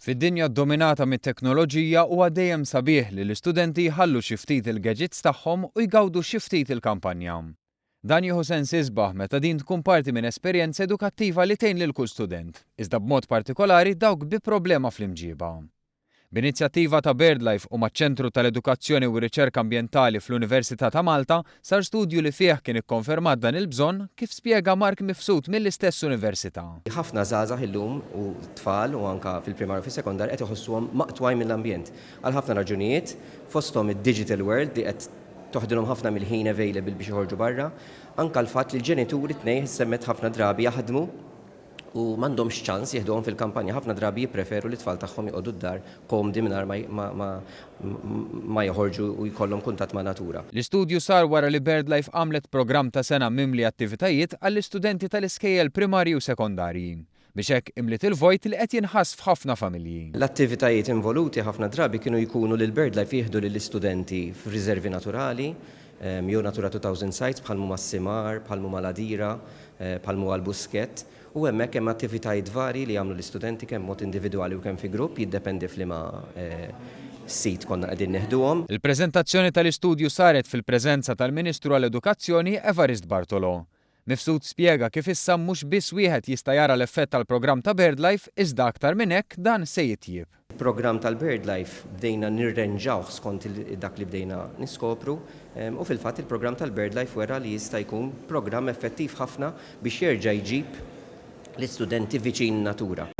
Fid-dinja ddominata mit-teknoloġija huwa dejjem sabiħ li l-istudenti jħallu xi ftit il-gadgets tagħhom u jgawdu xi ftit il-kampanja. Dan jieħu sens isbaħ meta din tkun parti minn esperjenza edukattiva li tgħin lil kull student, iżda b'mod partikolari dawk bi problema fl-imġiba. B'inizjattiva ta' Birdlife u maċ-ċentru tal-Edukazzjoni u Riċerka Ambjentali fl-Università ta' Malta sar studju li fih kien ikkonfermat dan il-bżonn kif spjega Mark Mifsud mill-istess università. Ħafna żgħażagħ illum u tfal u anke fil-primarji u fis-sekondarji qed iħossuhom maqtwaj mill-ambjent għal ħafna raġunijiet fosthom id-digital world li qed toħdilhom ħafna mill-ħin available biex joħorġu barra, anke l-fatt li l-ġenituri tnejn semmet ħafna drabi jaħdmu u m'għandhomx ċans jieħduhom fil-kampanja, ħafna drabi jippreferu li t-tfal tagħhom joqogħdu d-dar komdi mingħajr ma joħorġu u jkollhom kuntatt ma' natura. L-istudju sar wara li Birdlife għamlet programm ta' sena mimli attivitajiet għall-istudenti tal-iskejjel primarji u sekondarji biex hekk imliet il-vojt li qed jinħass f'ħafna familji. L-attivitajiet involuti ħafna drabi kienu jkunu li l-Birdlife jieħdu lill-istudenti f'riservi naturali, jew Natura 2000 sites bħalmu mas-Simar, bħalmu mal-Adira, bħalmu għal-Buskett, u hemmhekk hemm attivitajiet varji li jagħmlu l-istudenti kemm mod individwali u kemm fi grupp, jiddependi f'liema sit konna qegħdin neħduhom. Il-preżentazzjoni tal-istudju saret fil-preżenza tal-Ministru għall-Edukazzjoni Evarist Bartolo. Mifsud spjega kif issa mhux biss wieħed jista' jara l-effett tal-programm ta' Birdlife iżda aktar minn hekk dan se jitjieb. Il-programm tal-Birdlife bdejna nirrenġawh skont dak li bdejna niskopru u fil-fatt il-programm tal-Birdlife wera li jista' jkun programm effettiv ħafna biex jerġa' jġib l-istudenti viċin natura.